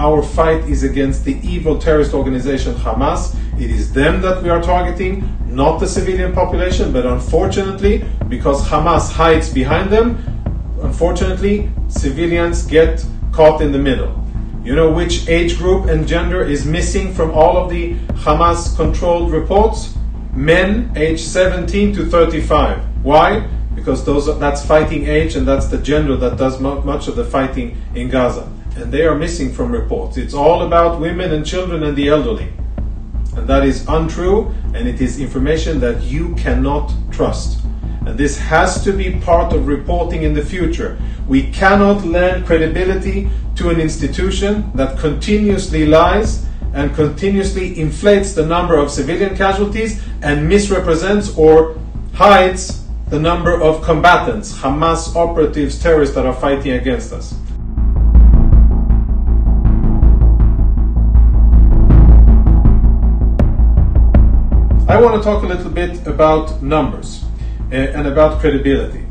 Our fight is against the evil terrorist organization Hamas. It is them that we are targeting, not the civilian population, but unfortunately, because Hamas hides behind them, unfortunately, civilians get caught in the middle. You know which age group and gender is missing from all of the Hamas-controlled reports? Men aged 17 to 35. Why? Because that's fighting age, and that's the gender that does much of the fighting in Gaza. And they are missing from reports. It's all about women and children and the elderly. And that is untrue, and it is information that you cannot trust. And this has to be part of reporting in the future. We cannot lend credibility to an institution that continuously lies and continuously inflates the number of civilian casualties and misrepresents or hides the number of combatants, Hamas operatives, terrorists that are fighting against us. I want to talk a little bit about numbers and about credibility.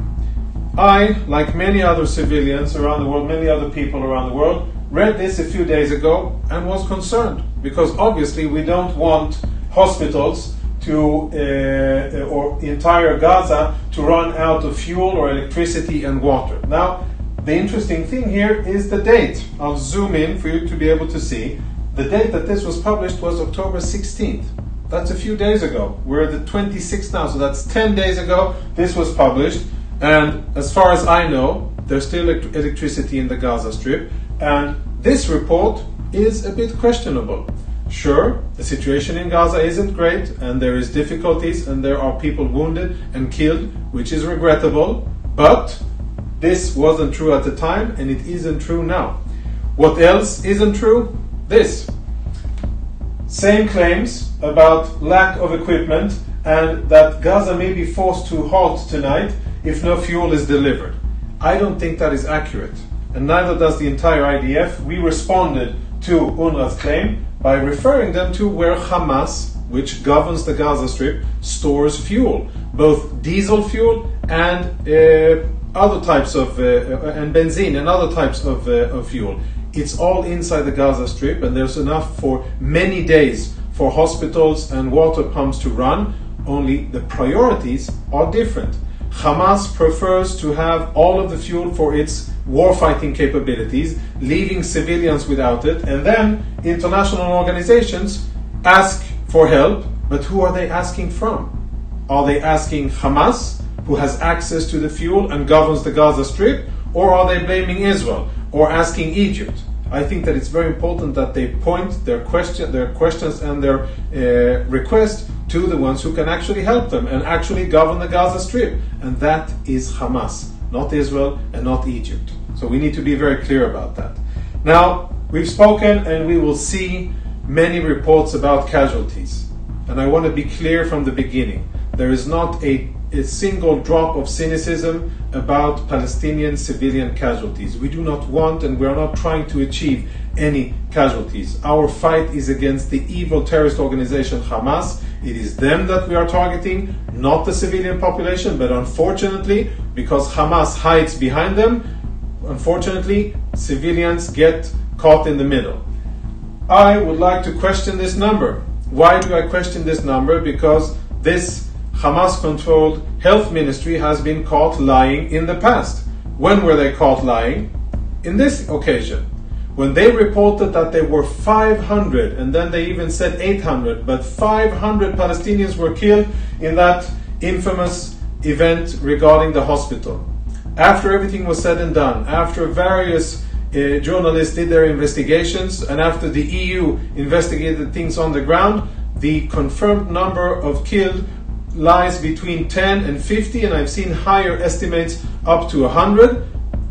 I, like many other civilians around the world, many other people around the world, read this a few days ago and was concerned, because obviously we don't want hospitals or entire Gaza to run out of fuel or electricity and water. Now, the interesting thing here is the date. I'll zoom in for you to be able to see. The date that this was published was October 16th. That's a few days ago. We're the 26th now, so that's 10 days ago this was published. And as far as I know, there's still electricity in the Gaza Strip. And this report is a bit questionable. Sure, the situation in Gaza isn't great, and there is difficulties, and there are people wounded and killed, which is regrettable. But this wasn't true at the time, and it isn't true now. What else isn't true? This. Same claims about lack of equipment and that Gaza may be forced to halt tonight if no fuel is delivered. I don't think that is accurate, and neither does the entire IDF. We responded to UNRWA's claim by referring them to where Hamas, which governs the Gaza Strip, stores fuel, both diesel fuel and other types of and benzene and other types of fuel. It's all inside the Gaza Strip, and there's enough for many days for hospitals and water pumps to run. Only the priorities are different. Hamas prefers to have all of the fuel for its warfighting capabilities, leaving civilians without it, and then international organizations ask for help, but who are they asking from? Are they asking Hamas, who has access to the fuel and governs the Gaza Strip, or are they blaming Israel, or asking Egypt? I think that it's very important that they point their questions and their requests to the ones who can actually help them and actually govern the Gaza Strip. And that is Hamas, not Israel and not Egypt. So we need to be very clear about that. Now, we've spoken and we will see many reports about casualties. And I want to be clear from the beginning. There is not a single drop of cynicism about Palestinian civilian casualties. We do not want, and we are not trying to achieve any casualties. Our fight is against the evil terrorist organization Hamas. It is them that we are targeting, not the civilian population, but unfortunately, because Hamas hides behind them, unfortunately, civilians get caught in the middle. I would like to question this number. Why do I question this number? Because this Hamas-controlled Health Ministry has been caught lying in the past. When were they caught lying? In this occasion, when they reported that there were 500, and then they even said 800, but 500 Palestinians were killed in that infamous event regarding the hospital. After everything was said and done, after various journalists did their investigations, and after the EU investigated things on the ground, the confirmed number of killed lies between 10 and 50, and I've seen higher estimates up to 100,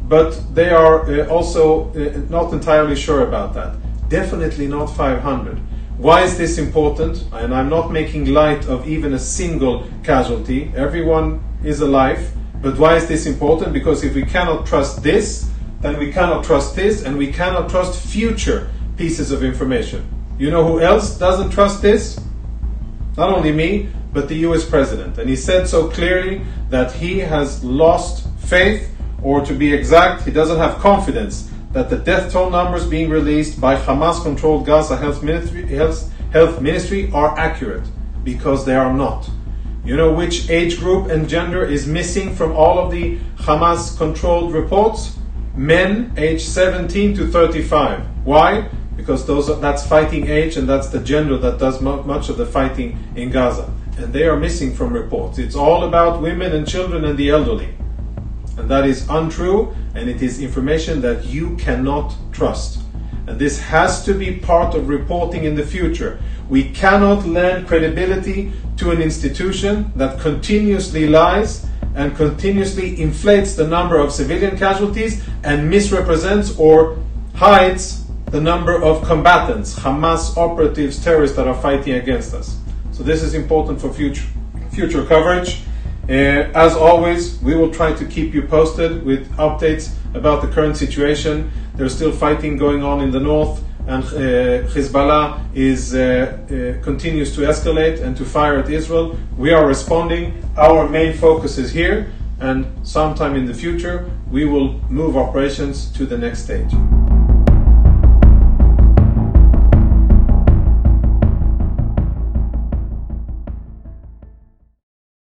but they are also not entirely sure about that. Definitely not 500. Why is this important? And I'm not making light of even a single casualty. Everyone is alive. But why is this important? Because if we cannot trust this, then we cannot trust this, and we cannot trust future pieces of information. You know who else doesn't trust this? Not only me, but the US president. And he said so clearly that he has lost faith, or to be exact, he doesn't have confidence that the death toll numbers being released by Hamas-controlled Gaza Health Ministry are accurate, because they are not. You know which age group and gender is missing from all of the Hamas-controlled reports? Men aged 17 to 35. Why? Because that's fighting age, and that's the gender that does much of the fighting in Gaza. And they are missing from reports. It's all about women and children and the elderly. And that is untrue, and it is information that you cannot trust. And this has to be part of reporting in the future. We cannot lend credibility to an institution that continuously lies and continuously inflates the number of civilian casualties and misrepresents or hides the number of combatants, Hamas operatives, terrorists that are fighting against us. So this is important for future coverage. As always, we will try to keep you posted with updates about the current situation. There's still fighting going on in the north, and Hezbollah continues to escalate and to fire at Israel. We are responding. Our main focus is here, and sometime in the future we will move operations to the next stage.